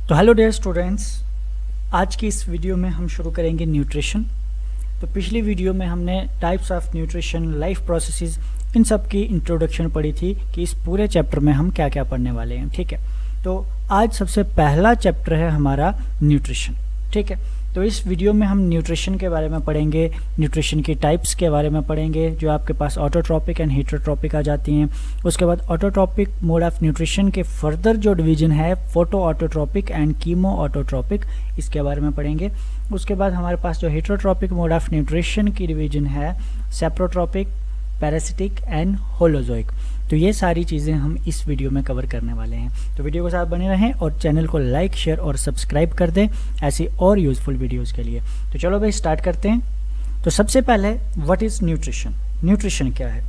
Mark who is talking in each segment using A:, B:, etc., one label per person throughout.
A: तो hello dear students, आज की इस वीडियो में हम शुरू करेंगे न्यूट्रिशन। तो पिछली वीडियो में हमने types of nutrition, life processes, इन सब की इंट्रोडक्शन पढ़ी थी कि इस पूरे चैप्टर में हम क्या क्या पढ़ने वाले हैं। ठीक है, तो आज सबसे पहला चैप्टर है हमारा न्यूट्रिशन। ठीक है, तो इस वीडियो में हम न्यूट्रिशन के बारे में पढ़ेंगे, न्यूट्रिशन की टाइप्स के बारे में पढ़ेंगे, जो आपके पास ऑटोट्रॉपिक एंड हेटेरोट्रॉपिक आ जाती हैं। उसके बाद ऑटोट्रॉपिक मोड ऑफ न्यूट्रिशन के फर्दर जो डिवीजन है, photo autotrophic and chemo autotrophic, इसके बारे में पढ़ेंगे। उसके बाद हमारे पास जो हेटेरोट्रॉपिक मोड ऑफ न्यूट्रिशन की डिवीजन है, सेप्रोट्रॉपिक, पैरासिटिक एंड होलोजोइक। तो ये सारी चीज़ें हम इस वीडियो में कवर करने वाले हैं। तो वीडियो के साथ बने रहें और चैनल को लाइक, शेयर और सब्सक्राइब कर दें ऐसी और यूज़फुल वीडियोस के लिए। तो चलो भाई स्टार्ट करते हैं। तो सबसे पहले व्हाट इज़ न्यूट्रिशन? न्यूट्रिशन क्या है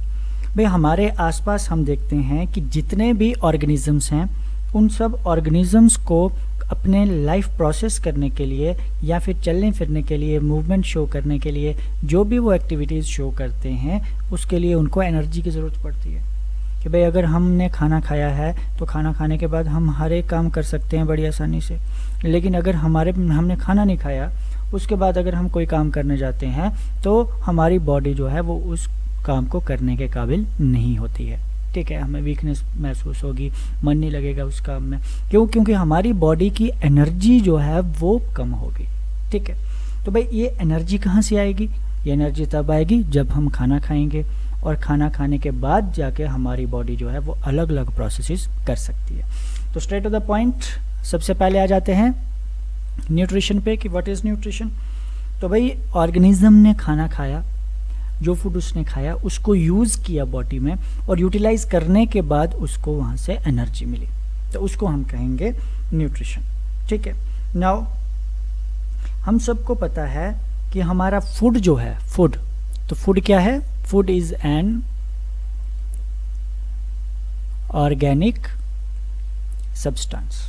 A: भाई? हमारे आसपास हम देखते हैं कि जितने भी ऑर्गेनिजम्स हैं, उन सब ऑर्गेनिजम्स को अपने लाइफ प्रोसेस करने के लिए या फिर चलने फिरने के लिए, मूवमेंट शो करने के लिए, जो भी वो एक्टिविटीज़ शो करते हैं, उसके लिए उनको एनर्जी की ज़रूरत पड़ती है। कि भाई अगर हमने खाना खाया है तो खाना खाने के बाद हम हर एक काम कर सकते हैं बड़ी आसानी से, लेकिन अगर हमने खाना नहीं खाया, उसके बाद अगर हम कोई काम करने जाते हैं तो हमारी बॉडी जो है वो उस काम को करने के काबिल नहीं होती है। ठीक है, हमें वीकनेस महसूस होगी, मन नहीं लगेगा उस काम में। क्योंकि हमारी बॉडी की एनर्जी जो है वो कम होगी। ठीक है, तो भाई ये एनर्जी कहाँ से आएगी? ये एनर्जी तब आएगी जब हम खाना खाएंगे, और खाना खाने के बाद जाके हमारी बॉडी जो है वो अलग अलग प्रोसेसेस कर सकती है। तो स्ट्रेट टू द पॉइंट, सबसे पहले आ जाते हैं न्यूट्रिशन पे कि व्हाट इज़ न्यूट्रिशन। तो भाई ऑर्गेनिज्म ने खाना खाया, जो फूड उसने खाया उसको यूज़ किया बॉडी में, और यूटिलाइज करने के बाद उसको वहाँ से एनर्जी मिली, तो उसको हम कहेंगे न्यूट्रिशन। ठीक है, नाउ हम सबको पता है कि हमारा फूड जो है, फूड, तो फूड क्या है? Food is an organic substance.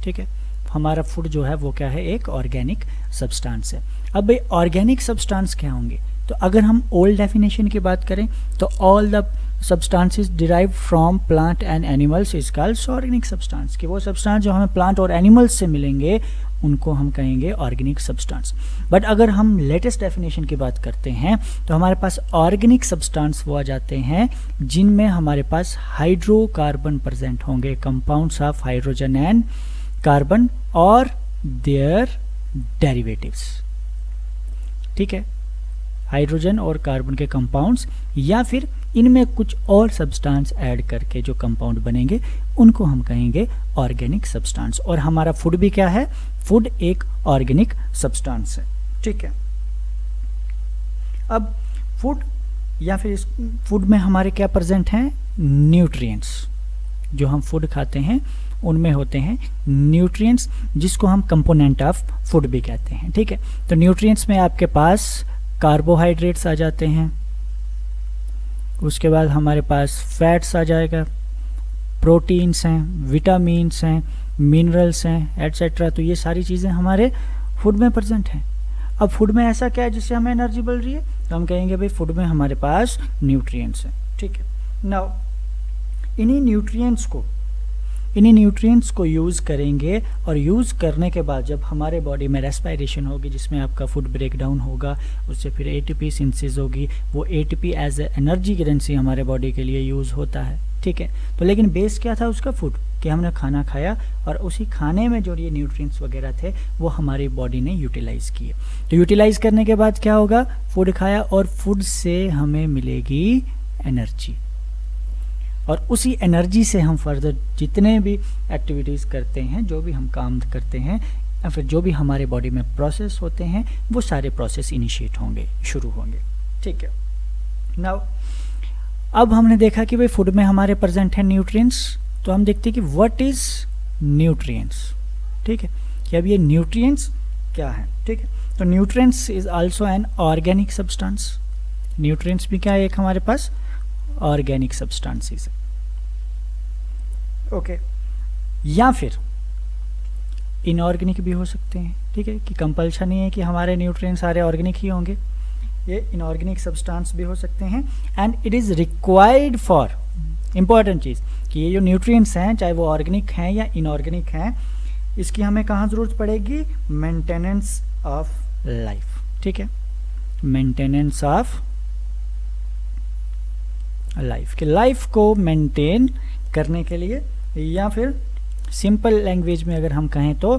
A: ठीक है, हमारा फूड जो है वो क्या है? एक ऑर्गेनिक सब्सटेंस है। अब भाई ऑर्गेनिक सब्सटेंस क्या होंगे? तो अगर हम ओल्ड डेफिनेशन की बात करें तो all the substances derive from plant and animals is called organic substance. कि वो सब्सटेंस जो हमें प्लांट और एनिमल्स से मिलेंगे उनको हम कहेंगे ऑर्गेनिक सब्सटेंस। बट अगर हम लेटेस्ट डेफिनेशन की बात करते हैं तो हमारे पास ऑर्गेनिक सब्सटेंस वो आ जाते हैं जिनमें हमारे पास हाइड्रोकार्बन प्रेजेंट होंगे, compounds of hydrogen and carbon और देयर डेरिवेटिव्स। ठीक है, हाइड्रोजन और कार्बन के कंपाउंड्स या फिर इनमें कुछ और सब्सटेंस ऐड करके जो कंपाउंड बनेंगे उनको हम कहेंगे ऑर्गेनिक सब्सटेंस। और हमारा फूड भी क्या है? फूड एक ऑर्गेनिक सब्सटेंस है। ठीक है, अब फूड या फिर इस फूड में हमारे क्या प्रेजेंट हैं? न्यूट्रिएंट्स। जो हम फूड खाते हैं उनमें होते हैं न्यूट्रिएंट्स, जिसको हम कंपोनेंट ऑफ फूड भी कहते हैं। ठीक है, तो न्यूट्रिएंट्स में आपके पास कार्बोहाइड्रेट्स आ जाते हैं, उसके बाद हमारे पास फैट्स आ जाएगा, प्रोटीन्स हैं, विटामिन्स हैं, मिनरल्स हैं, एटसेट्रा। तो ये सारी चीज़ें हमारे फूड में प्रेजेंट हैं। अब फूड में ऐसा क्या है जिससे हमें एनर्जी मिल रही है? तो हम कहेंगे भाई फूड में हमारे पास न्यूट्रिएंट्स हैं। ठीक है, नाउ इन्हीं न्यूट्रिएंट्स को यूज़ करेंगे, और यूज़ करने के बाद जब हमारे बॉडी में रेस्पिरेशन होगी, जिसमें आपका फूड ब्रेक डाउन होगा, उससे फिर एटीपी सिंथेसिस होगी, वो ATP as a energy currency हमारे बॉडी के लिए यूज़ होता है। ठीक है, तो लेकिन बेस क्या था उसका? फूड, कि हमने खाना खाया और उसी खाने में जो ये न्यूट्रिएंट्स वगैरह थे वो हमारी बॉडी ने यूटिलाइज़ किए। तो यूटिलाइज़ करने के बाद क्या होगा? फूड खाया और फूड से हमें मिलेगी एनर्जी, और उसी एनर्जी से हम फर्दर जितने भी एक्टिविटीज़ करते हैं, जो भी हम काम करते हैं या फिर जो भी हमारे बॉडी में प्रोसेस होते हैं, वो सारे प्रोसेस इनिशिएट होंगे, शुरू होंगे। ठीक है, नाउ अब हमने देखा कि भाई फूड में हमारे प्रेजेंट हैं न्यूट्रिएंट्स, तो हम देखते हैं कि व्हाट इज़ न्यूट्रिएंट्स। ठीक है, कि अब ये न्यूट्रिएंट्स क्या है? ठीक है, तो nutrients is also an organic substance. Nutrients भी क्या है? एक हमारे पास ऑर्गेनिक सब्सटेंसेस है। ओके, या फिर इनऑर्गेनिक भी हो सकते हैं। ठीक है, कि कंपल्शन नहीं है कि हमारे न्यूट्रिएंट्स सारे ऑर्गेनिक ही होंगे, ये इनऑर्गेनिक सब्सटेंस भी हो सकते हैं। And it is required for, important चीज़, कि ये जो न्यूट्रिएंट्स हैं चाहे वो ऑर्गेनिक हैं या इनऑर्गेनिक हैं, इसकी हमें कहाँ ज़रूरत पड़ेगी, मेंटेनेंस ऑफ लाइफ, ठीक है, मेंटेनेंस ऑफ लाइफ, कि लाइफ को मेंटेन करने के लिए, या फिर सिंपल लैंग्वेज में अगर हम कहें तो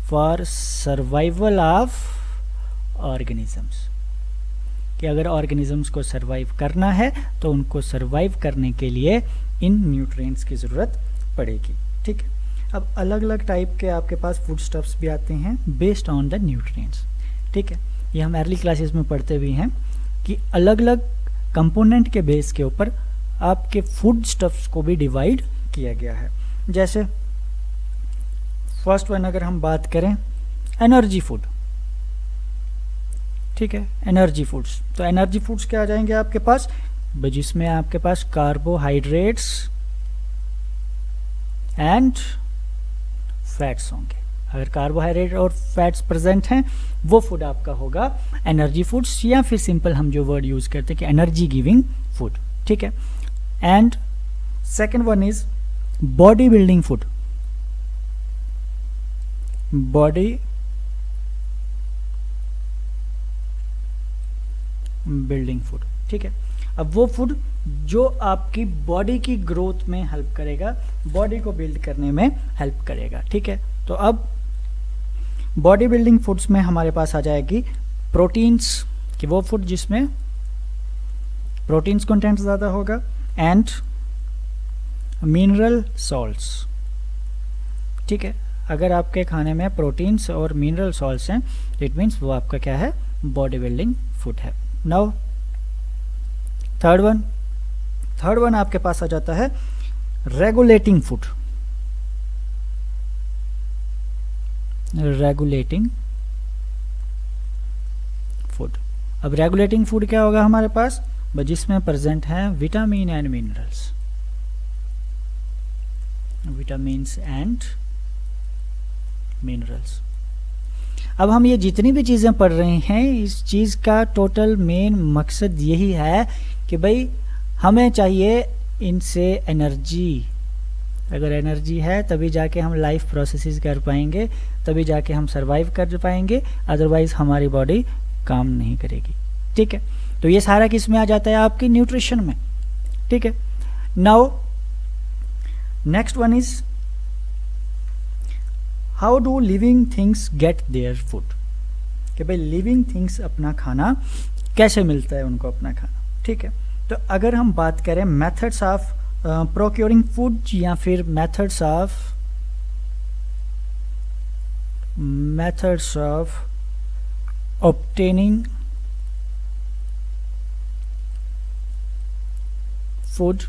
A: फॉर सर्वाइवल ऑफ ऑर्गेनिजम्स, कि अगर ऑर्गेनिजम्स को सर्वाइव करना है तो उनको सर्वाइव करने के लिए इन न्यूट्रिएंट्स की ज़रूरत पड़ेगी, ठीक है। अब अलग अलग टाइप के आपके पास फूड स्टफ्स भी आते हैं बेस्ड ऑन द न्यूट्रिएंट्स, ठीक है। ये हम अर्ली क्लासेस में पढ़ते भी हैं कि अलग अलग कंपोनेंट के बेस के ऊपर आपके फूड स्टफ्स को भी डिवाइड किया गया है। जैसे फर्स्ट वन अगर हम बात करें एनर्जी फूड, ठीक है, एनर्जी फूड्स, तो एनर्जी फूड्स क्या आ जाएंगे आपके पास, जिसमें आपके पास कार्बोहाइड्रेट्स एंड फैट्स होंगे। अगर कार्बोहाइड्रेट और फैट्स प्रेजेंट हैं वो फूड आपका होगा एनर्जी फूड्स, या फिर सिंपल हम जो वर्ड यूज करते हैं कि एनर्जी गिविंग फूड, ठीक है। And second one is body building food, body building food, ठीक है। अब वो फूड जो आपकी बॉडी की ग्रोथ में हेल्प करेगा, बॉडी को बिल्ड करने में हेल्प करेगा, ठीक है। तो अब बॉडी बिल्डिंग फूड्स में हमारे पास आ जाएगी प्रोटीन्स, कि वो फूड जिसमें प्रोटीन्स कंटेंट ज़्यादा होगा, एंड मिनरल सॉल्ट्स, ठीक है। अगर आपके खाने में प्रोटीन्स और मिनरल सॉल्ट्स हैं इट मीन्स वो आपका क्या है, बॉडी बिल्डिंग फूड है। नाउ थर्ड वन आपके पास आ जाता है रेगुलेटिंग फूड, रेगुलेटिंग फूड। अब रेगुलेटिंग फूड क्या होगा हमारे पास, जिसमें प्रेजेंट है vitamin and minerals, vitamins and minerals. अब हम ये जितनी भी चीज़ें पढ़ रहे हैं इस चीज़ का टोटल मेन मकसद यही है कि भाई हमें चाहिए इनसे एनर्जी, अगर एनर्जी है तभी जाके हम लाइफ प्रोसेसेस कर पाएंगे, तभी जाके हम सरवाइव कर पाएंगे, अदरवाइज हमारी बॉडी काम नहीं करेगी, ठीक है। तो ये सारा किस में आ जाता है, आपकी न्यूट्रिशन में, ठीक है। Now next one is how do living things get their food, कि भाई लिविंग थिंग्स अपना खाना कैसे मिलता है उनको अपना खाना, ठीक है। तो अगर हम बात करें मेथड्स ऑफ प्रोक्योरिंग फूड, या फिर मेथड्स ऑफ ऑब्टेनिंग फूड,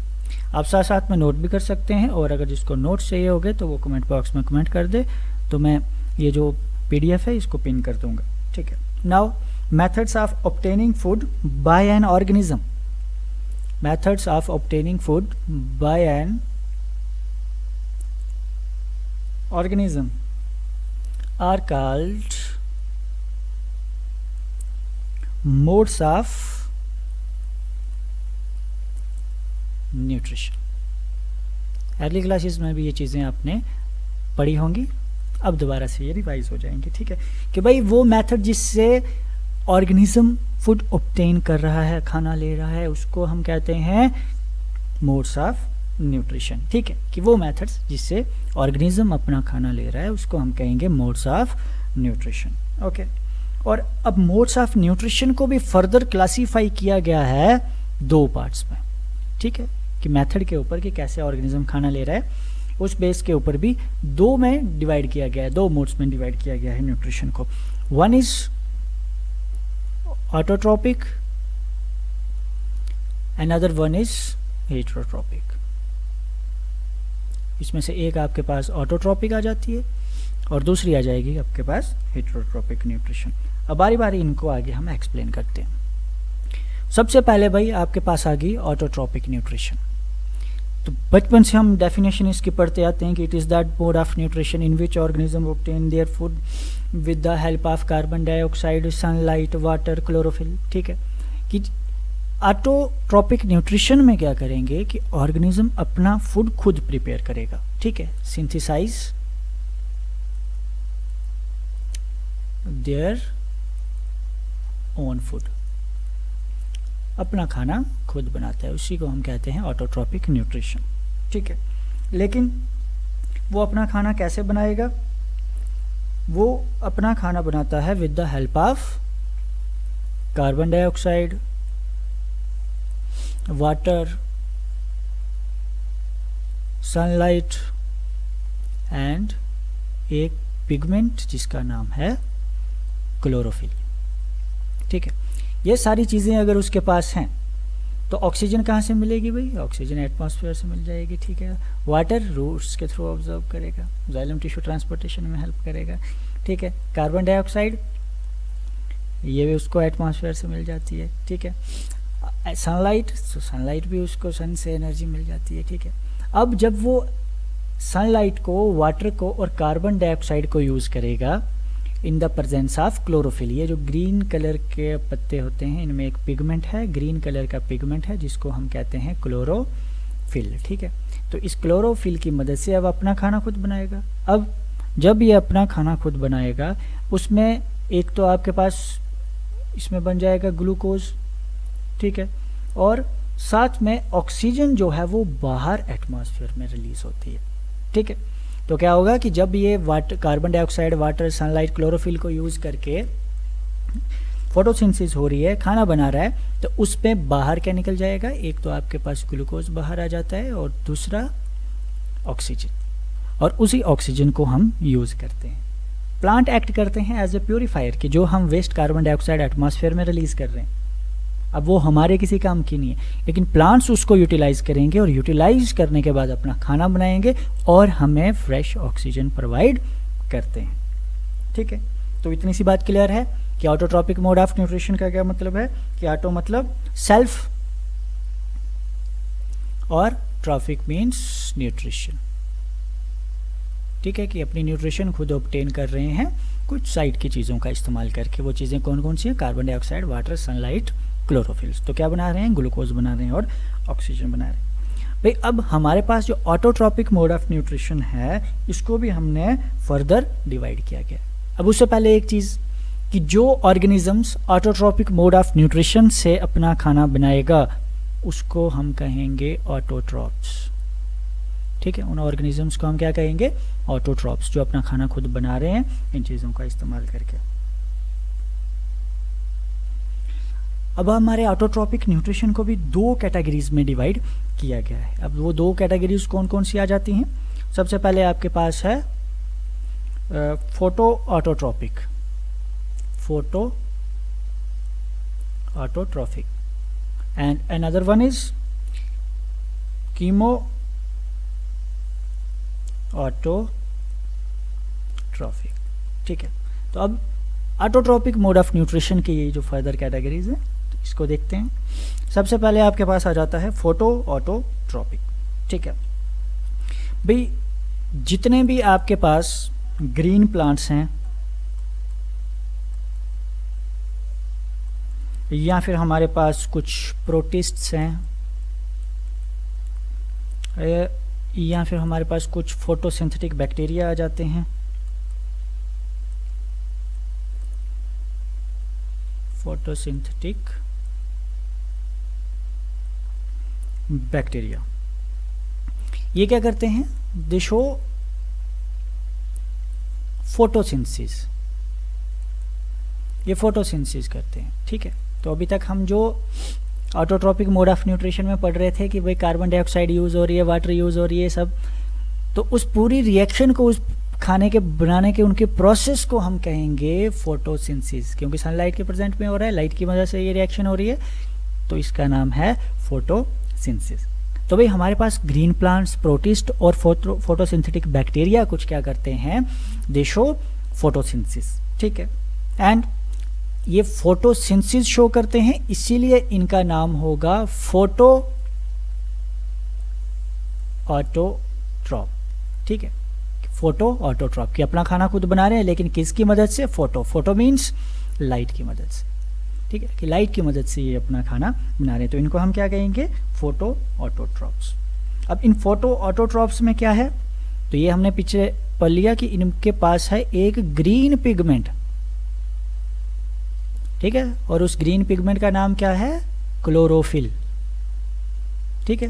A: आप साथ साथ में नोट भी कर सकते हैं, और अगर जिसको नोट्स चाहिए होंगे तो वो कमेंट बॉक्स में कमेंट कर दे, तो मैं ये जो PDF है इसको पिन कर दूंगा, ठीक है। Now methods of obtaining food by an organism, methods of obtaining food by an organism are called modes of nutrition। Early classes में भी ये चीज़ें आपने पढ़ी होंगी, अब दोबारा से ये रिवाइज हो जाएंगी, ठीक है, कि भाई वो मेथड जिससे ऑर्गेनिज्म फूड ऑब्टेन कर रहा है, खाना ले रहा है, उसको हम कहते हैं मोड्स ऑफ न्यूट्रिशन, ठीक है, कि वो मेथड्स जिससे ऑर्गेनिज्म अपना खाना ले रहा है उसको हम कहेंगे मोड्स ऑफ न्यूट्रिशन, ओके। और अब मोड्स ऑफ न्यूट्रिशन को भी फर्दर क्लासीफाई किया गया है 2 पार्ट्स में, ठीक है, कि मेथड के ऊपर कि कैसे ऑर्गेनिज्म खाना ले रहा है उस बेस के ऊपर भी 2 में डिवाइड किया गया है, 2 मोड्स में डिवाइड किया गया है न्यूट्रिशन को। One is autotrophic, another one is heterotropic। इसमें से एक आपके पास ऑटोट्रोपिक आ जाती है और दूसरी आ जाएगी आपके पास हेटेरोट्रोपिक न्यूट्रिशन। अब बारी बारी इनको आगे हम एक्सप्लेन करते हैं। सबसे पहले भाई आपके पास आ गई ऑटोट्रोपिक न्यूट्रिशन। तो बचपन से हम डेफिनेशन इसकी पढ़ते आते हैं कि it is that mode of nutrition in which organism obtain their food with the help of carbon dioxide, sunlight, water, chlorophyll, ठीक है। कि ऑटोट्रोपिक न्यूट्रिशन में क्या करेंगे कि ऑर्गेनिज्म अपना फूड खुद प्रिपेयर करेगा, ठीक है, सिंथेसाइज देयर ओन फूड, अपना खाना खुद बनाता है, उसी को हम कहते हैं ऑटोट्रॉपिक न्यूट्रिशन। ठीक है, लेकिन वो अपना खाना कैसे बनाएगा? वो अपना खाना बनाता है with the help of carbon dioxide, water, sunlight and एक पिगमेंट जिसका नाम है क्लोरोफिल। ठीक है, ये सारी चीज़ें अगर उसके पास हैं तो ऑक्सीजन कहाँ से मिलेगी भाई? ऑक्सीजन एटमॉस्फेयर से मिल जाएगी। ठीक है, वाटर रूट्स के थ्रू ऑब्जर्व करेगा, जाइलम टिश्यू ट्रांसपोर्टेशन में हेल्प करेगा। ठीक है, कार्बन डाइऑक्साइड ये भी उसको एटमॉस्फेयर से मिल जाती है। ठीक है, सनलाइट, तो सनलाइट भी उसको सन से एनर्जी मिल जाती है। ठीक है, अब जब वो सनलाइट को, वाटर को और कार्बन डाइऑक्साइड को यूज़ करेगा in the presence of chlorophyll, ये जो ग्रीन कलर के पत्ते होते हैं इनमें एक पिगमेंट है, ग्रीन कलर का पिगमेंट है जिसको हम कहते हैं क्लोरोफिल। ठीक है, तो इस क्लोरोफिल की मदद से अब अपना खाना खुद बनाएगा। अब जब ये अपना खाना खुद बनाएगा उसमें एक तो आपके पास इसमें बन जाएगा ग्लूकोज। ठीक है, और साथ में ऑक्सीजन जो है वो बाहर एटमॉस्फेयर में रिलीज होती है। ठीक है, तो क्या होगा कि जब ये carbon dioxide, water, sunlight, chlorophyll को यूज़ करके फोटोसिंथेसिस हो रही है, खाना बना रहा है, तो उसमें बाहर क्या निकल जाएगा? एक तो आपके पास ग्लूकोज बाहर आ जाता है और दूसरा ऑक्सीजन, और उसी ऑक्सीजन को हम यूज़ करते हैं। प्लांट एक्ट करते हैं एज ए प्योरीफायर कि जो हम वेस्ट कार्बन डाइऑक्साइड एटमॉस्फेयर में रिलीज़ कर रहे हैं, अब वो हमारे किसी काम की नहीं है, लेकिन प्लांट्स उसको यूटिलाइज करेंगे और यूटिलाइज करने के बाद अपना खाना बनाएंगे और हमें फ्रेश ऑक्सीजन प्रोवाइड करते हैं। ठीक है, तो इतनी सी बात क्लियर है कि ऑटोट्रॉपिक मोड ऑफ न्यूट्रिशन का क्या मतलब है कि ऑटो मतलब सेल्फ और ट्रॉपिक मीन्स न्यूट्रिशन। ठीक है, कि अपनी न्यूट्रिशन खुद ऑब्टेन कर रहे हैं कुछ साइड की चीज़ों का इस्तेमाल करके। वो चीज़ें कौन कौन सी हैं? Carbon dioxide, water, sunlight, chlorophylls. तो क्या बना रहे हैं? ग्लूकोज बना रहे हैं और ऑक्सीजन बना रहे हैं। भाई अब हमारे पास जो ऑटोट्रॉपिक मोड ऑफ न्यूट्रिशन है इसको भी हमने फर्दर डिवाइड किया गया। अब उससे पहले एक चीज़ कि जो organisms autotrophic mode of nutrition से अपना खाना बनाएगा उसको हम कहेंगे ऑटोट्रॉप्स। ठीक है, उन ऑर्गेनिजम्स को हम क्या कहेंगे? ऑटोट्रॉप्स, जो अपना खाना खुद बना रहे हैं इन चीज़ों का इस्तेमाल करके। अब हमारे ऑटोट्रॉपिक न्यूट्रिशन को भी दो कैटेगरीज में डिवाइड किया गया है। अब वो दो कैटेगरीज कौन कौन सी आ जाती हैं? सबसे पहले आपके पास है photo autotrophic, photo autotrophic, and another one is chemo autotrophic. ठीक है, तो अब ऑटोट्रॉपिक मोड ऑफ न्यूट्रिशन की ये जो फर्दर कैटेगरीज हैं तो इसको देखते हैं। सबसे पहले आपके पास आ जाता है फोटो ऑटोट्रॉपिक। ठीक है भाई, जितने भी आपके पास ग्रीन प्लांट्स हैं या फिर हमारे पास कुछ प्रोटिस्ट्स हैं या फिर हमारे पास कुछ फोटोसिंथेटिक बैक्टीरिया आ जाते हैं, फोटोसिंथेटिक बैक्टीरिया, ये क्या करते हैं? दे शो फोटोसिंथेसिस, ये फोटोसिंथेसिस करते हैं। ठीक है, तो अभी तक हम जो ऑटोट्रॉपिक मोड ऑफ न्यूट्रिशन में पढ़ रहे थे कि भाई कार्बन डाइऑक्साइड यूज़ हो रही है, वाटर यूज़ हो रही है सब, तो उस पूरी रिएक्शन को, उस खाने के बनाने के उनके प्रोसेस को हम कहेंगे फोटोसिंथेसिस, क्योंकि सनलाइट के प्रेजेंट में हो रहा है, लाइट की वजह से ये रिएक्शन हो रही है, तो इसका नाम है फोटोसिंथेसिस। तो भाई हमारे पास ग्रीन प्लांट्स, प्रोटिस्ट और फोटोसिंथेटिक बैक्टीरिया कुछ क्या करते हैं? दे शो फोटोसिंथेसिस। ठीक है, एंड ये फोटोसिंथेसिस शो करते हैं, इसीलिए इनका नाम होगा फोटो ऑटोट्रॉप। ठीक है, फोटो ऑटोट्रॉप कि अपना खाना खुद बना रहे हैं, लेकिन किसकी मदद से? फोटो मीन्स लाइट की मदद से। ठीक है, कि लाइट की मदद से ये अपना खाना बना रहे हैं, तो इनको हम क्या कहेंगे? Photo autotrophs. अब इन फोटो ऑटोट्रॉप्स में क्या है? तो ये हमने पीछे पढ़ लिया कि इनके पास है एक ग्रीन पिगमेंट, ठीक है, और उस ग्रीन पिगमेंट का नाम क्या है? क्लोरोफिल। ठीक है,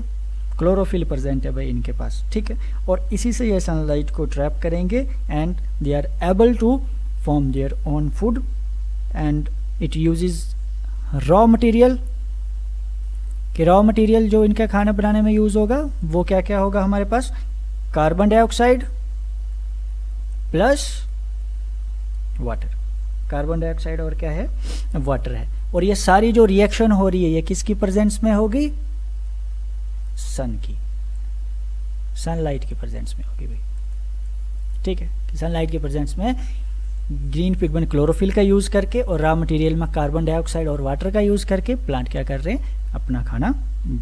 A: क्लोरोफिल प्रेजेंट है भाई इनके पास। ठीक है, और इसी से ये सनलाइट को ट्रैप करेंगे and they are able to form their own food and it uses raw material. कि रॉ मटेरियल जो इनका खाना बनाने में यूज़ होगा वो क्या क्या होगा हमारे पास? Carbon dioxide plus water. Carbon dioxide और क्या है? वाटर है। और ये सारी जो रिएक्शन हो रही है ये किसकी प्रेजेंस में होगी? सन की, सनलाइट की प्रेजेंस में होगी भाई। ठीक है, सनलाइट की प्रेजेंस में ग्रीन पिगमेंट क्लोरोफिल का यूज़ करके और रॉ मटेरियल में कार्बन डाइऑक्साइड और वाटर का यूज़ करके प्लांट क्या कर रहे हैं? अपना खाना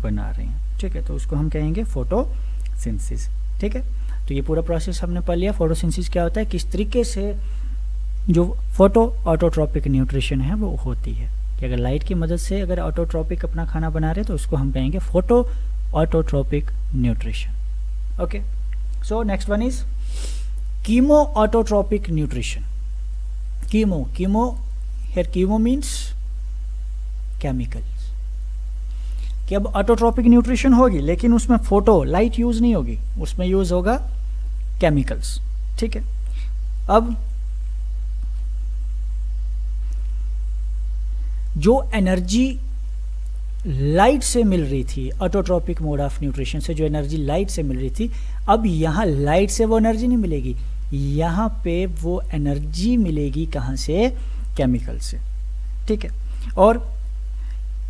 A: बना रहे हैं। ठीक है, तो उसको हम कहेंगे फोटोसिंथेसिस। ठीक है, तो ये पूरा प्रोसेस हमने पढ़ लिया। फोटोसिंथेसिस क्या होता है, किस तरीके से जो फोटो ऑटोट्रॉपिक न्यूट्रिशन है वो होती है, कि अगर लाइट की मदद से अगर ऑटोट्रॉपिक अपना खाना बना रहे हैं तो उसको हम कहेंगे photo autotrophic nutrition. Okay, so next one is chemo autotrophic nutrition. Chemo here chemo means chemicals. कि अब ऑटोट्रॉपिक न्यूट्रिशन होगी लेकिन उसमें फोटो लाइट यूज नहीं होगी, उसमें यूज होगा केमिकल्स। ठीक है, अब जो एनर्जी लाइट से मिल रही थी ऑटोट्रॉपिक मोड ऑफ न्यूट्रिशन से, जो एनर्जी लाइट से मिल रही थी, अब यहाँ लाइट से वो एनर्जी नहीं मिलेगी, यहाँ पे वो एनर्जी मिलेगी कहाँ से? केमिकल से। ठीक है, और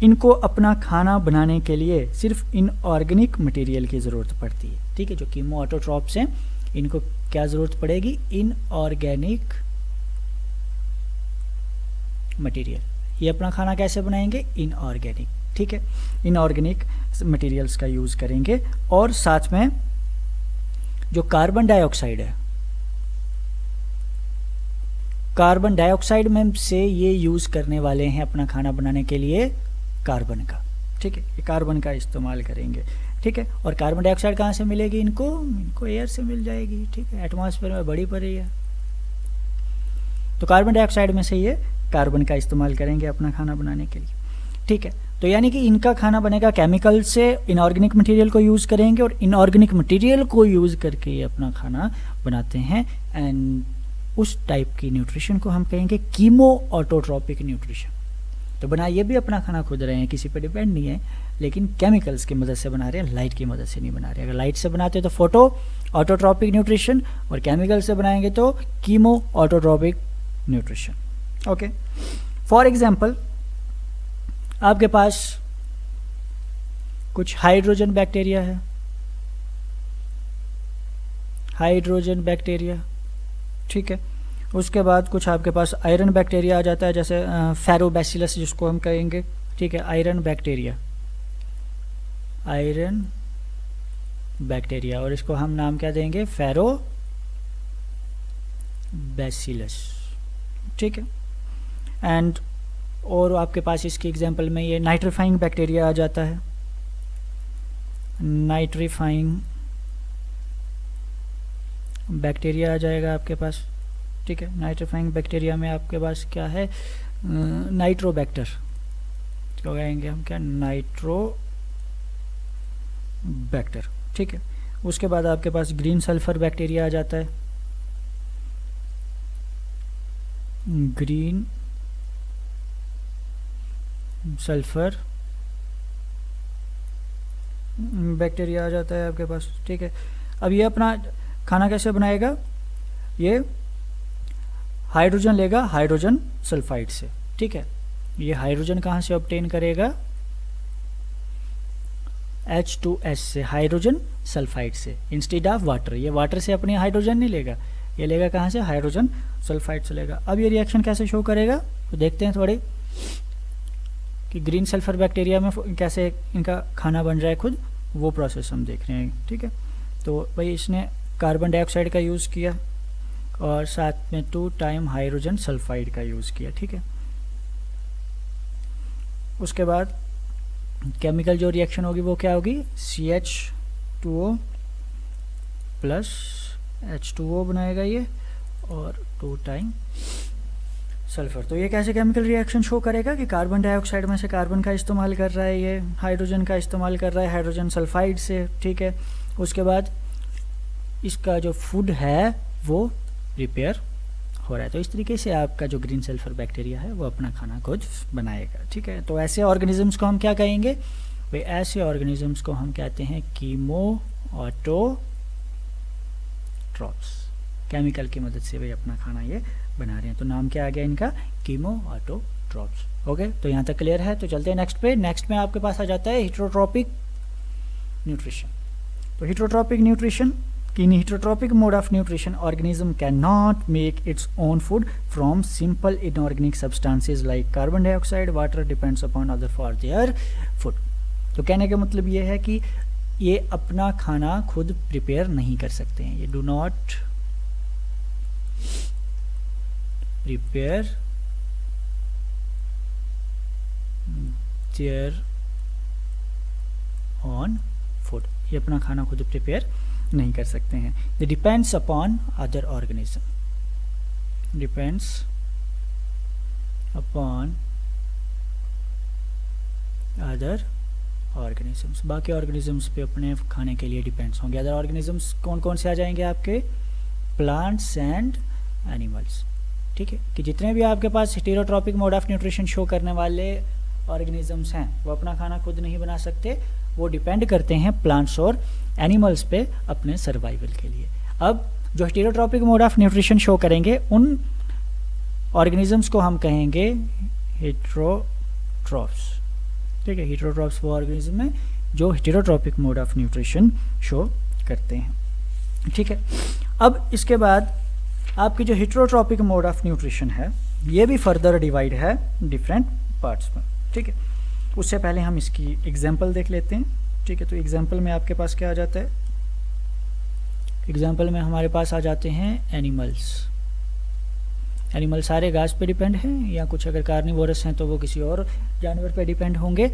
A: इनको अपना खाना बनाने के लिए सिर्फ इनऑर्गेनिक मटेरियल की ज़रूरत पड़ती है। ठीक है, जो कीमो ऑटोट्रॉप्स हैं इनको क्या ज़रूरत पड़ेगी? Inorganic material. ये अपना खाना कैसे बनाएंगे? इनऑर्गेनिक। ठीक है, इनऑर्गेनिक मटेरियल्स का यूज़ करेंगे और साथ में जो कार्बन डाइऑक्साइड है, कार्बन डाइऑक्साइड में से ये यूज़ करने वाले हैं अपना खाना बनाने के लिए कार्बन का। ठीक है, ये कार्बन का इस्तेमाल करेंगे। ठीक है, और कार्बन डाइऑक्साइड कहाँ से मिलेगी? इनको एयर से मिल जाएगी। ठीक है, एटमॉस्फेयर में बड़ी पड़ी है तो कार्बन डाइऑक्साइड में से ये कार्बन का इस्तेमाल करेंगे अपना खाना बनाने के लिए। ठीक है, तो यानी कि इनका खाना बनेगा केमिकल से, इनऑर्गेनिक मटेरियल को यूज़ करेंगे और इनऑर्गेनिक मटेरियल को यूज़ करके ये अपना खाना बनाते हैं एंड उस टाइप की न्यूट्रिशन को हम कहेंगे कीमो ऑटोट्रॉपिक न्यूट्रिशन। तो बना ये भी अपना खाना खुद रहे हैं, किसी पे डिपेंड नहीं है, लेकिन केमिकल्स की मदद से बना रहे हैं, लाइट की मदद से नहीं बना रहे। अगर लाइट से बनाते तो फोटो ऑटोट्रॉपिक न्यूट्रिशन और केमिकल से बनाएंगे तो chemo autotrophic nutrition. Okay, for example आपके पास कुछ हाइड्रोजन बैक्टीरिया है, हाइड्रोजन बैक्टीरिया। ठीक है, उसके बाद कुछ आपके पास आयरन बैक्टीरिया आ जाता है, जैसे फेरोबैसिलस जिसको हम कहेंगे। ठीक है, आयरन बैक्टीरिया, आयरन बैक्टीरिया, और इसको हम नाम क्या देंगे? फेरोबैसिलस। ठीक है, एंड और आपके पास इसकी एग्जांपल में ये नाइट्रीफाइंग बैक्टीरिया आ जाता है, नाइट्रीफाइंग बैक्टीरिया आ जाएगा आपके पास। ठीक है, नाइट्रीफाइंग बैक्टीरिया में आपके पास क्या है? नाइट्रोबैक्टर, क्या कहेंगे हम? क्या? नाइट्रोबैक्टर। ठीक है, उसके बाद आपके पास ग्रीन सल्फर बैक्टीरिया आ जाता है, ग्रीन सल्फर बैक्टीरिया आ जाता है आपके पास। ठीक है, अब ये अपना खाना कैसे बनाएगा? ये हाइड्रोजन लेगा हाइड्रोजन सल्फाइड से। ठीक है, ये हाइड्रोजन कहाँ से ऑब्टेन करेगा? H2S से, हाइड्रोजन सल्फाइड से, इंस्टेड ऑफ वाटर। ये वाटर से अपनी हाइड्रोजन नहीं लेगा, ये लेगा कहाँ से? हाइड्रोजन सल्फाइड से लेगा। अब ये रिएक्शन कैसे शो करेगा तो देखते हैं थोड़े कि ग्रीन सल्फर बैक्टीरिया में कैसे इनका खाना बन रहा है खुद, वो प्रोसेस हम देख रहे हैं। ठीक है, तो भाई इसने कार्बन डाइऑक्साइड का यूज़ किया और साथ में 2 टाइम हाइड्रोजन सल्फाइड का यूज़ किया। ठीक है, उसके बाद केमिकल जो रिएक्शन होगी वो क्या होगी? CH2O प्लस H2O बनाएगा ये, और 2 टाइम सल्फर। तो ये कैसे केमिकल रिएक्शन शो करेगा कि कार्बन डाइऑक्साइड में से कार्बन का इस्तेमाल कर रहा है, ये हाइड्रोजन का इस्तेमाल कर रहा है हाइड्रोजन सल्फाइड से, ठीक है। उसके बाद इसका जो फूड है वो प्रिपेयर हो रहा है। तो इस तरीके से आपका जो ग्रीन सल्फर बैक्टीरिया है वो अपना खाना खुद बनाएगा, ठीक है। तो ऐसे ऑर्गेनिजम्स को हम क्या कहेंगे भाई, ऐसे ऑर्गेनिजम्स को हम कहते हैं कीमो ऑटोट्रॉप्स। केमिकल की मदद से भाई अपना खाना ये बना रहे हैं, तो नाम क्या आ गया इनका, कीमो ऑटोट्रॉप्स। ओके, तो यहाँ तक क्लियर है। तो चलते हैं नेक्स्ट पे। नेक्स्ट में आपके पास आ जाता है हेटेरोट्रॉपिक न्यूट्रिशन। तो heterotrophic nutrition, in heterotropic mode of nutrition, organism cannot make its own food from simple inorganic substances like carbon dioxide, water, depends upon other for their food। तो कहने का मतलब ये है कि ये अपना खाना खुद प्रिपेयर नहीं कर सकते हैं, ये do not prepare their own food, ये अपना खाना खुद प्रिपेयर नहीं कर सकते हैं। They depends upon other organism, depends upon other organisms, बाकी ऑर्गेनिजम्स पे अपने खाने के लिए डिपेंड्स होंगे। अदर ऑर्गेनिजम्स कौन कौन से आ जाएंगे आपके, प्लांट्स एंड एनिमल्स, ठीक है। कि जितने भी आपके पास heterotrophic mode of nutrition show करने वाले ऑर्गेनिजम्स हैं वो अपना खाना खुद नहीं बना सकते, वो डिपेंड करते हैं प्लांट्स और एनिमल्स पे अपने सर्वाइवल के लिए। अब जो heterotrophic mode of nutrition show करेंगे उन ऑर्गेनिजम्स को हम कहेंगे हेटेरोट्रॉप्स, ठीक है। हेटेरोट्रॉप्स वो ऑर्गेनिज्म है जो heterotrophic mode of nutrition show करते हैं, ठीक है। अब इसके बाद आपकी जो हेटेरोट्रॉपिक मोड ऑफ न्यूट्रिशन है ये भी फर्दर डिवाइड है डिफरेंट पार्ट्स में, ठीक है। उससे पहले हम इसकी एग्जाम्पल देख लेते हैं, ठीक है। तो एग्जाम्पल में आपके पास क्या आ जाता है, एग्जाम्पल में हमारे पास आ जाते हैं एनिमल्स। एनिमल सारे घास पे डिपेंड हैं, या कुछ अगर कार्निवोरस हैं तो वो किसी और जानवर पे डिपेंड होंगे,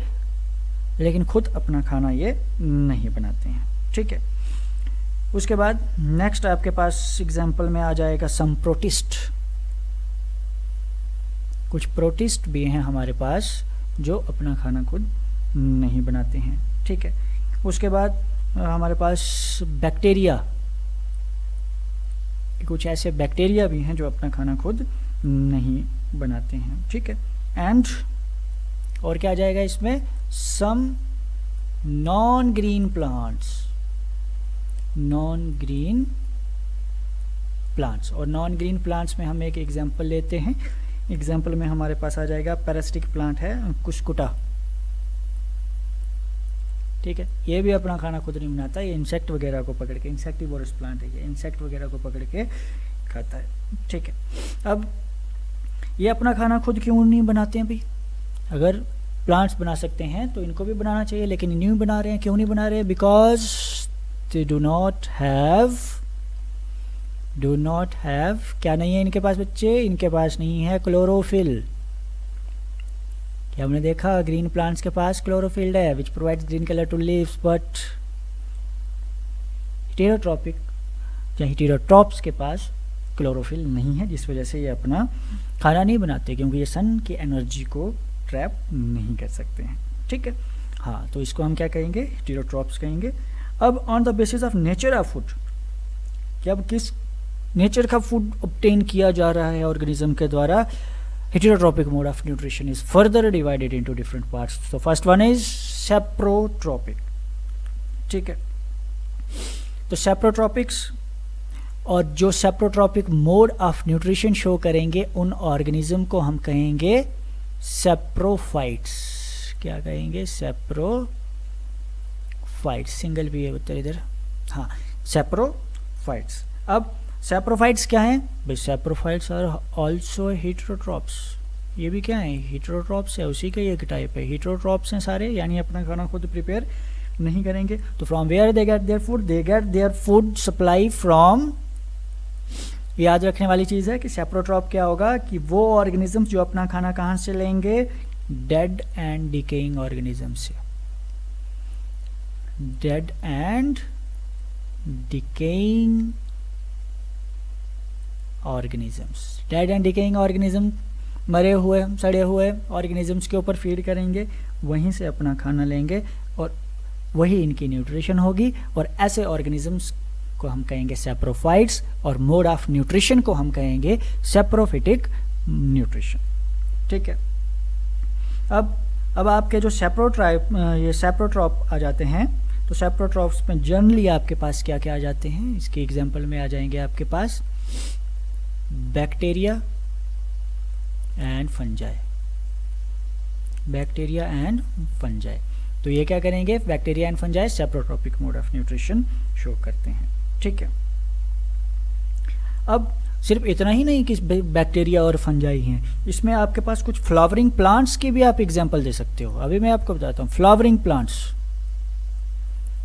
A: लेकिन खुद अपना खाना ये नहीं बनाते हैं, ठीक है। उसके बाद नेक्स्ट आपके पास एग्जाम्पल में आ जाएगा सम प्रोटिस्ट। कुछ प्रोटिस्ट भी हैं हमारे पास जो अपना खाना खुद नहीं बनाते हैं, ठीक है। उसके बाद हमारे पास बैक्टीरिया, कुछ ऐसे बैक्टीरिया भी हैं जो अपना खाना खुद नहीं बनाते हैं, ठीक है। एंड और क्या आ जाएगा इसमें, some non green plants, non green plants. और नॉन ग्रीन प्लांट्स में हम एक एग्जांपल लेते हैं। एग्जाम्पल में हमारे पास आ जाएगा पैरासिटिक प्लांट है कुस्कुटा, ठीक है। ये भी अपना खाना खुद नहीं बनाता, ये इंसेक्ट वगैरह को पकड़ के, इंसेक्टिवोरस प्लांट है ये, इंसेक्ट वगैरह को पकड़ के खाता है, ठीक है। अब ये अपना खाना खुद क्यों नहीं बनाते हैं भाई, अगर प्लांट्स बना सकते हैं तो इनको भी बनाना चाहिए, लेकिन नहीं बना रहे हैं। क्यों नहीं बना रहे हैं, because they do not have क्या नहीं है इनके पास बच्चे, इनके पास नहीं है क्लोरोफिल। क्या हमने देखा ग्रीन प्लांट्स के पास क्लोरोफिल है which provides green colour to leaves, but heterotrophic या हेटेरोट्रॉप्स के पास क्लोरोफिल नहीं है, जिस वजह से ये अपना खाना नहीं बनाते, क्योंकि ये सन की एनर्जी को ट्रैप नहीं कर सकते हैं, ठीक है। हाँ, तो इसको हम क्या कहेंगे, हेटेरोट्रॉप्स कहेंगे। अब on the basis of nature of food, कि अब किस नेचर का फूड ऑब्टेन किया जा रहा है ऑर्गेनिज्म के द्वारा, heterotropic mode of nutrition is further divided into different parts. So first one is saprotropic, ठीक है। तो saprotropics, और जो saprotropic mode of nutrition show करेंगे उन ऑर्गेनिज्म को हम कहेंगे saprophytes। क्या कहेंगे, saprophytes, सिंगल भी है उत्तर इधर, हाँ saprophytes। अब सैप्रोफाइट्स क्या हैं भाई, सैप्रोफाइट्स आर ऑल्सो हेटेरोट्रॉप्स, ये भी क्या है, हेटेरोट्रॉप्स है, उसी का ही एक टाइप है, हेटेरोट्रॉप्स हैं सारे, यानी अपना खाना खुद प्रिपेयर नहीं करेंगे। तो from where they get their food, they get their food supply from, याद रखने वाली चीज़ है कि सैप्रोट्रॉप क्या होगा कि वो ऑर्गेनिजम्स जो अपना खाना कहाँ से लेंगे, डेड एंड डिकेइंग ऑर्गेनिज्म से, dead and decaying organisms. Dead and decaying organism मरे हुए सड़े हुए ऑर्गेनिजम्स के ऊपर फीड करेंगे, वहीं से अपना खाना लेंगे और वही इनकी न्यूट्रिशन होगी। और ऐसे ऑर्गेनिजम्स को हम कहेंगे सैप्रोफाइट्स और मोड ऑफ न्यूट्रिशन को हम कहेंगे सैप्रोफिटिक न्यूट्रिशन। ठीक है, अब आपके जो सैप्रोट्रॉप आ जाते हैं, तो सैप्रोट्रॉप्स में जनरली आपके पास क्या क्या आ जाते हैं, इसके एग्जांपल में आ जाएंगे आपके पास bacteria and fungi. Bacteria and fungi, तो ये क्या करेंगे, bacteria and fungi saprotrophic mode of nutrition show करते हैं। ठीक है, अब सिर्फ इतना ही नहीं कि बैक्टीरिया और फंजाई हैं, इसमें आपके पास कुछ फ्लावरिंग प्लांट्स की भी आप एग्जांपल दे सकते हो। अभी मैं आपको बताता हूँ, फ्लावरिंग प्लांट्स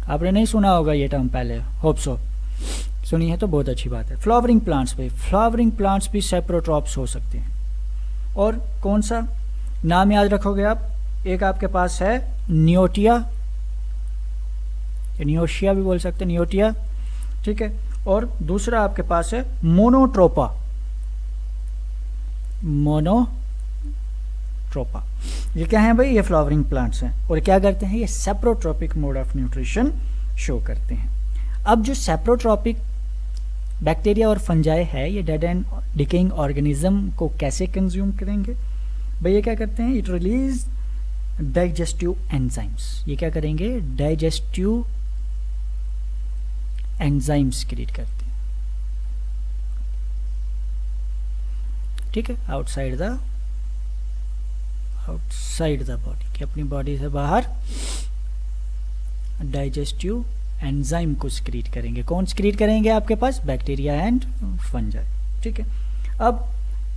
A: आपने नहीं सुना होगा ये टर्म पहले, होप सो सुनी है तो बहुत अच्छी बात है। फ्लावरिंग प्लांट्स पे, फ्लावरिंग प्लांट्स भी सैप्रोट्रॉप्स हो सकते हैं। और कौन सा नाम याद रखोगे आप, एक आपके पास है नियोटिया, नियोशिया भी बोल सकते हैं, नियोटिया। ठीक है, और दूसरा आपके पास है मोनोट्रोपा, मोनोट्रोपा। ये क्या है भाई, ये फ्लावरिंग प्लांट्स हैं और क्या करते हैं, ये सैप्रोट्रॉपिक मोड ऑफ न्यूट्रिशन शो करते हैं। अब जो सैप्रोट्रॉपिक बैक्टीरिया और फंजाई है, ये डेड एंड डिकेइंग ऑर्गेनिज्म को कैसे कंज्यूम करेंगे भाई, ये क्या करते हैं, इट रिलीज डाइजेस्टिव एंजाइम्स। ये क्या करेंगे, डाइजेस्टिव एंजाइम्स क्रिएट करते हैं। ठीक है, आउटसाइड द बॉडी, कि अपनी बॉडी से बाहर डाइजेस्टिव एंजाइम को स्क्रीट करेंगे। कौन स्क्रीट करेंगे, आपके पास बैक्टीरिया एंड फंजाई। ठीक है, अब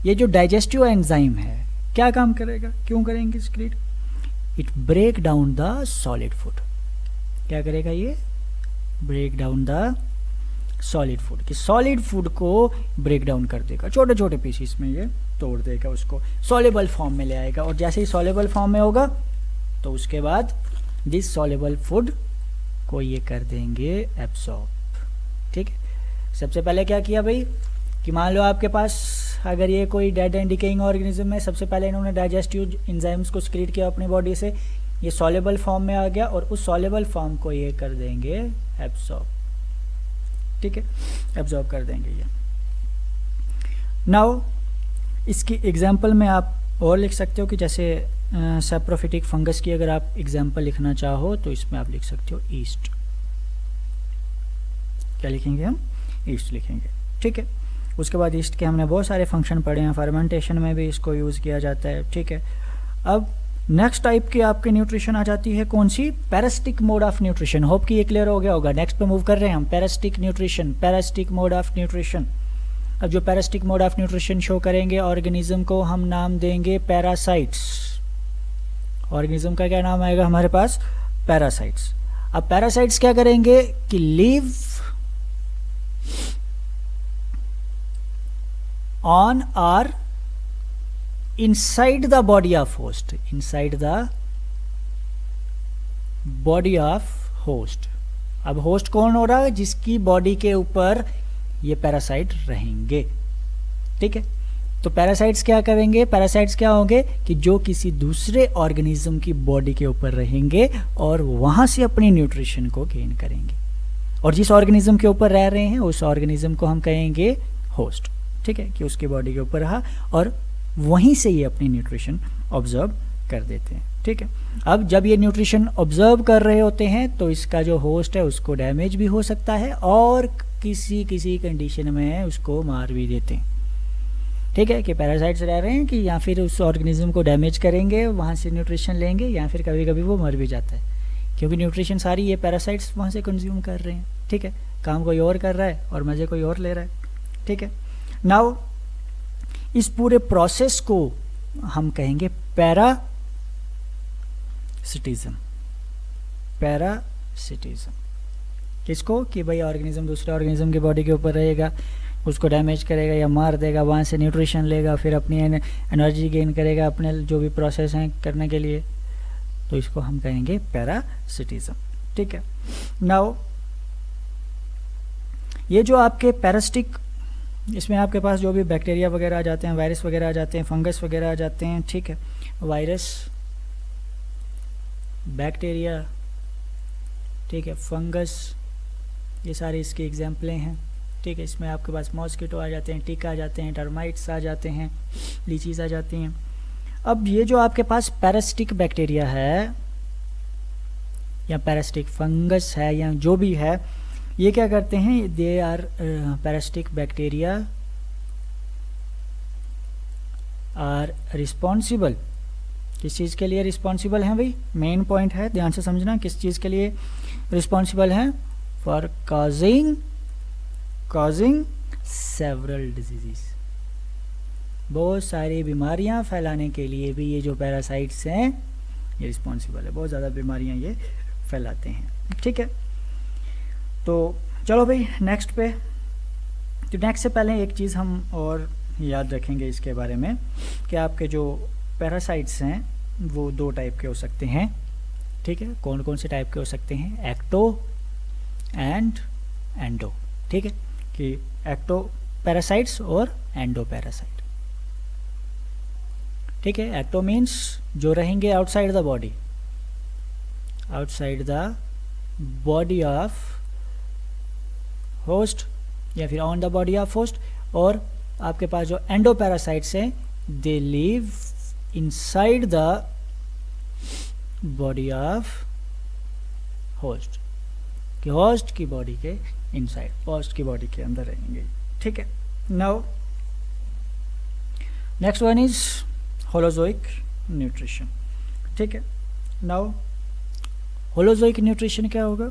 A: ये जो डाइजेस्टिव एंजाइम है क्या काम करेगा, क्यों करेंगे secrete, it break down the solid food. क्या करेगा, ये break down the solid food, कि सॉलिड फूड को ब्रेक डाउन कर देगा, छोटे छोटे पीसेस में ये तोड़ देगा, उसको सॉल्युबल फॉर्म में ले आएगा। और जैसे ही सॉल्युबल फॉर्म में होगा तो उसके बाद दिस सॉल्युबल फूड को ये कर देंगे एब्सॉर्ब। ठीक है, सबसे पहले क्या किया भाई, कि मान लो आपके पास अगर ये कोई डेड एंड डिकेइंग ऑर्गेनिज्म है, सबसे पहले इन्होंने डाइजेस्टिव एंजाइम्स को स्क्रीट किया अपनी बॉडी से, ये सॉल्युबल फॉर्म में आ गया और उस सॉल्युबल फॉर्म को ये कर देंगे एब्सॉर्ब। ठीक है, एब्सॉर्ब कर देंगे ये। नाउ इसकी एग्जांपल में आप और लिख सकते हो कि जैसे सैप्रोफिटिक फंगस की अगर आप एग्जांपल लिखना चाहो तो इसमें आप लिख सकते हो ईस्ट। क्या लिखेंगे हम, ईस्ट लिखेंगे। ठीक है, उसके बाद ईस्ट के हमने बहुत सारे फंक्शन पढ़े हैं, फर्मेंटेशन में भी इसको यूज़ किया जाता है। ठीक है, अब नेक्स्ट टाइप की आपकी न्यूट्रिशन आ जाती है, कौन सी, parasitic mode of nutrition. Hope कि ये क्लियर हो गया होगा। नेक्स्ट पे मूव कर रहे हैं हम, parasitic nutrition, parasitic mode of nutrition. अब जो parasitic mode of nutrition show करेंगे ऑर्गेनिज्म को हम नाम देंगे पैरासाइट्स। ऑर्गेनिज्म का क्या नाम आएगा हमारे पास, पैरासाइट्स। अब पैरासाइट्स क्या करेंगे कि live on or inside the body of host, inside the body of host। अब होस्ट कौन हो रहा है, जिसकी बॉडी के ऊपर ये पैरासाइट रहेंगे। ठीक है, तो पैरासाइट्स क्या करेंगे, पैरासाइट्स क्या होंगे कि जो किसी दूसरे ऑर्गेनिज्म की बॉडी के ऊपर रहेंगे और वहां से अपनी न्यूट्रिशन को गेन करेंगे। और जिस ऑर्गेनिज्म के ऊपर रह रहे हैं उस ऑर्गेनिज्म को हम कहेंगे होस्ट। ठीक है, कि उसकी बॉडी के ऊपर रहा और वहीं से ये अपनी न्यूट्रिशन ऑब्जर्व कर देते हैं। ठीक है, अब जब ये न्यूट्रिशन ऑब्जर्व कर रहे होते हैं तो इसका जो होस्ट है उसको डैमेज भी हो सकता है और किसी कंडीशन में उसको मार भी देते हैं। ठीक है, कि पैरासाइट्स रह रहे हैं कि या फिर उस ऑर्गेनिज्म को डैमेज करेंगे, वहाँ से न्यूट्रिशन लेंगे, या फिर कभी कभी वो मर भी जाता है क्योंकि न्यूट्रिशन सारी ये पैरासाइट्स वहाँ से कंज्यूम कर रहे हैं। ठीक है, काम कोई और कर रहा है और मज़े कोई और ले रहा है। ठीक है, नाउ इस पूरे प्रोसेस को हम कहेंगे पैरासिटिज्म। पैरासिटिज्म किसको, कि भाई ऑर्गेनिज्म दूसरे ऑर्गेनिज्म की बॉडी के ऊपर रहेगा, उसको डैमेज करेगा या मार देगा, वहाँ से न्यूट्रिशन लेगा, फिर अपनी एनर्जी गेन करेगा अपने जो भी प्रोसेस हैं करने के लिए, तो इसको हम कहेंगे पैरासिटिज्म। ठीक है, नाउ ये जो आपके पैरासिटिक इसमें आपके पास जो भी बैक्टीरिया वगैरह आ जाते हैं, वायरस वगैरह आ जाते हैं, फंगस वगैरह आ जाते हैं, ठीक है। वायरस, बैक्टीरिया, ठीक है, फंगस, ये सारे इसके एग्जाम्पलें हैं, ठीक है। इसमें आपके पास मॉस्किटो आ जाते हैं, टिक आ जाते हैं, टर्माइट्स आ जाते हैं, लीचीज आ जाती हैं। अब ये जो आपके पास पैरासिटिक बैक्टीरिया है या पैरासिटिक फंगस है या जो भी है, ये क्या करते हैं, they are parasitic bacteria are responsible, किस चीज़ के लिए रिस्पॉन्सिबल हैं भाई, मेन पॉइंट है, ध्यान से समझना, किस चीज़ के लिए रिस्पॉन्सिबल हैं, फॉर काजिंग सेवरल डिजीज़, बहुत सारी बीमारियां फैलाने के लिए भी ये जो पैरासाइट्स हैं ये रिस्पॉन्सिबल है, बहुत ज़्यादा बीमारियां ये फैलाते हैं, ठीक है। तो चलो भाई नेक्स्ट पे, तो नेक्स्ट से पहले एक चीज़ हम और याद रखेंगे इसके बारे में कि आपके जो पैरासाइट्स हैं वो दो टाइप के हो सकते हैं, ठीक है। कौन कौन से टाइप के हो सकते हैं, एक्टो एंड एंडो, ठीक है, कि एक्टो पैरासाइट्स और एंडो पैरासाइट, ठीक है। एक्टो मीन्स जो रहेंगे outside the body, outside the body of host या फिर on the body of host, और आपके पास जो एंडो पैरासाइट्स हैं they live inside the body of host, कि होस्ट की बॉडी के इनसाइड, होस्ट की बॉडी के अंदर रहेंगे, ठीक है। Now next one is holozoic nutrition, ठीक है। नाउ होलोजोइक न्यूट्रिशन क्या होगा,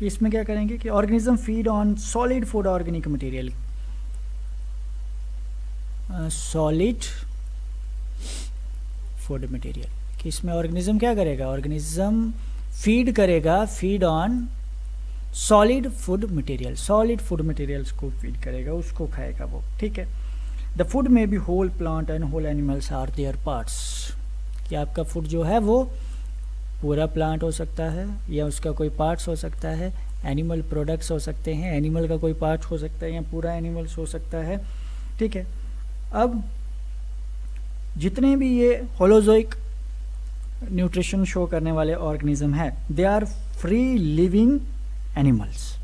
A: इसमें क्या करेंगे कि organism feed on solid food organic material, solid food material, कि इसमें ऑर्गेनिज्म क्या करेगा, ऑर्गेनिज्म फीड करेगा, feed on solid food material, solid food materials को फीड करेगा, उसको खाएगा वो, ठीक है। The food may be whole plant and whole animals or their parts, कि आपका फूड जो है वो पूरा प्लांट हो सकता है या उसका कोई पार्ट्स हो सकता है, एनिमल प्रोडक्ट्स हो सकते हैं, एनिमल का कोई पार्ट हो सकता है या पूरा एनिमल्स हो सकता है, ठीक है। अब जितने भी ये होलोजोइक न्यूट्रिशन शो करने वाले ऑर्गेनिज्म है, they are free living animals,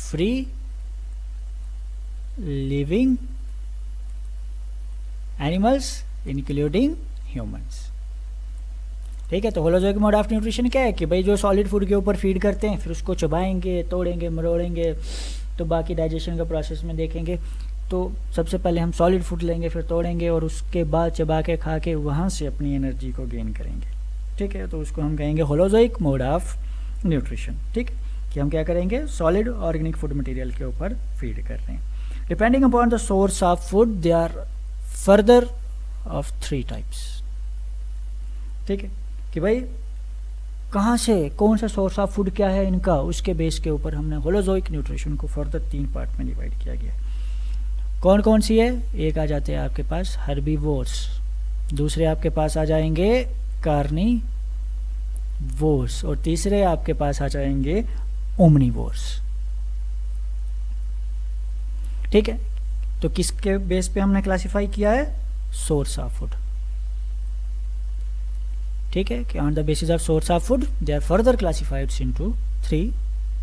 A: free living animals including humans, ठीक है। तो होलोजोइक मोड ऑफ न्यूट्रिशन क्या है कि भाई जो सॉलिड फूड के ऊपर फीड करते हैं, फिर उसको चबाएंगे, तोड़ेंगे, मरोड़ेंगे, तो बाकी डाइजेशन का प्रोसेस में देखेंगे। तो सबसे पहले हम सॉलिड फूड लेंगे, फिर तोड़ेंगे और उसके बाद चबा के खा के वहाँ से अपनी एनर्जी को गेन करेंगे, ठीक है। तो उसको हम कहेंगे होलोजोइक मोड ऑफ न्यूट्रिशन, ठीक, कि हम क्या करेंगे, सॉलिड ऑर्गेनिक फूड मटेरियल के ऊपर फीड कर रहे हैं। Depending upon the source of food they are further of 3 types, ठीक है, कि भाई कहाँ से, कौन सा सोर्स ऑफ फूड क्या है इनका, उसके बेस के ऊपर हमने होलोजोइक न्यूट्रिशन को फर्दर 3 पार्ट में डिवाइड किया गया है। कौन कौन सी है, एक आ जाते हैं आपके पास हर्बीवोर्स, दूसरे आपके पास आ जाएंगे कार्निवोर्स, और तीसरे आपके पास आ जाएंगे ओमनीवोर्स, ठीक है। तो किसके बेस पे हमने क्लासिफाई किया है, सोर्स ऑफ फूड, ठीक है, कि on the basis of source of food they are further classified into 3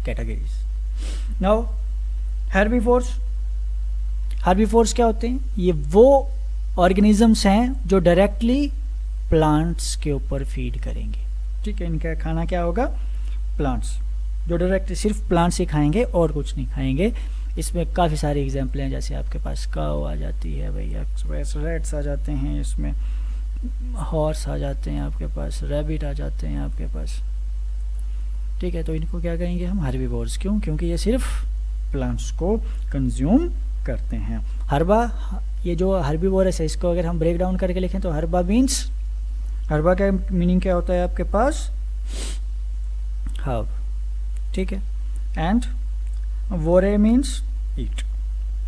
A: categories. Now herbivores, herbivores क्या होते हैं, ये वो ऑर्गेनिजम्स हैं जो डायरेक्टली प्लांट्स के ऊपर फीड करेंगे, ठीक है। इनका खाना क्या होगा, प्लांट्स, जो डायरेक्टली सिर्फ प्लांट्स ही खाएंगे और कुछ नहीं खाएंगे। इसमें काफ़ी सारे एग्जाम्पल हैं, जैसे आपके पास काऊ आ जाती है भैया, रैट्स आ जाते हैं, इसमें हॉर्स आ जाते हैं आपके पास, रैबिट आ जाते हैं आपके पास, ठीक है। तो इनको क्या कहेंगे हम, हर्बीवोर्स, क्यों, क्योंकि ये सिर्फ प्लांट्स को कंज्यूम करते हैं। हर्बा, ये जो हर्बीवोरस है, इसको अगर हम ब्रेक डाउन करके लिखें तो हर्बा मीन्स, हर्बा का मीनिंग क्या होता है आपके पास, हर्ब, ठीक है, एंड वोरे मीन्स ईट,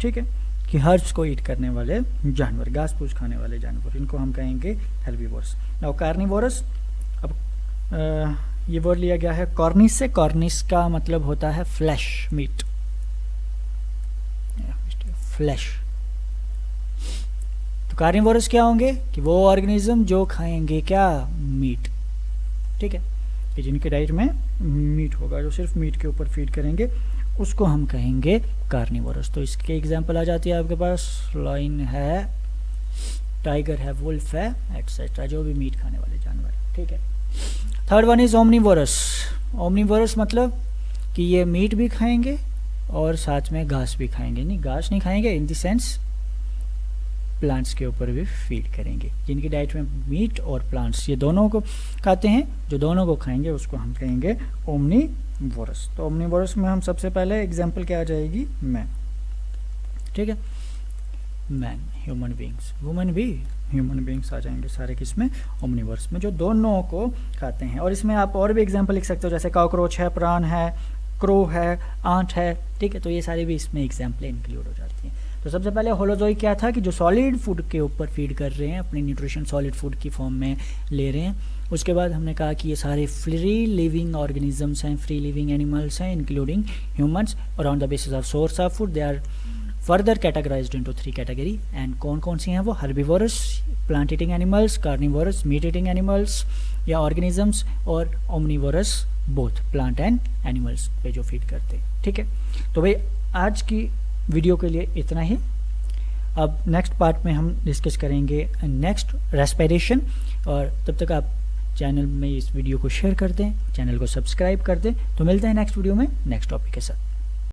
A: ठीक है, कि हर्ब्स को ईट करने वाले जानवर, घास फूस खाने वाले जानवर, इनको हम कहेंगे हर्बीवोरस। नाउ कार्निवोरस, अब ये वर्ड लिया गया है कॉर्निस से, कॉर्निस का मतलब होता है फ्लैश मीट, फ्लैश। तो कार्निवोरस क्या होंगे कि वो ऑर्गेनिज्म जो खाएंगे क्या, मीट। ठीक है, कि जिनके डाइट में मीट होगा, जो सिर्फ मीट के ऊपर फीड करेंगे, उसको हम कहेंगे कार्निवोरस। तो इसके एग्जांपल आ जाती है आपके पास, लायन है, टाइगर है, वुल्फ है, एटसेट्रा, जो भी मीट खाने वाले जानवर। ठीक है, third one is omnivorous. Omnivorous मतलब कि ये मीट भी खाएंगे और साथ में घास भी खाएंगे। नहीं, घास नहीं खाएंगे इन द सेंस प्लांट्स के ऊपर भी फीड करेंगे। जिनकी डाइट में मीट और प्लांट्स ये दोनों को खाते हैं, जो दोनों को खाएंगे उसको हम कहेंगे ओमनीवोरस। तो ओमनीवोरस में हम सबसे पहले एग्जांपल क्या आ जाएगी, मैन। ठीक है, मैन, ह्यूमन बींग्स, वुमेन भी ह्यूमन बींग्स आ जाएंगे सारे किसमें, ओमनीवोरस में, जो दोनों को खाते हैं। और इसमें आप और भी एग्जांपल लिख सकते हो, जैसे कॉकरोच है, प्राण है, क्रो है, आंट है। ठीक है, तो ये सारे भी इसमें एग्जाम्पल इंक्लूड हो जाती हैं। तो सबसे पहले होलोजोई क्या था कि जो सॉलिड फूड के ऊपर फीड कर रहे हैं, अपनी न्यूट्रिशन सॉलिड फूड की फॉर्म में ले रहे हैं। उसके बाद हमने कहा कि ये सारे फ्री लिविंग ऑर्गेनिजम्स हैं, फ्री लिविंग एनिमल्स हैं, इंक्लूडिंग ह्यूमंस, और on the basis of source of food they are further categorized into 3 category. And कौन कौन सी हैं वो, herbivorous, plant eating animals, carnivorous, meat eating animals या ऑर्गेनिजम्स, और omnivorous, both plant and animals पे जो फीड करते हैं। ठीक है, तो भाई आज की वीडियो के लिए इतना ही। अब नेक्स्ट पार्ट में हम डिस्कस करेंगे नेक्स्ट रेस्पिरेशन, और तब तक आप चैनल में इस वीडियो को शेयर कर दें, चैनल को सब्सक्राइब कर दें। तो मिलते हैं नेक्स्ट वीडियो में नेक्स्ट टॉपिक के साथ।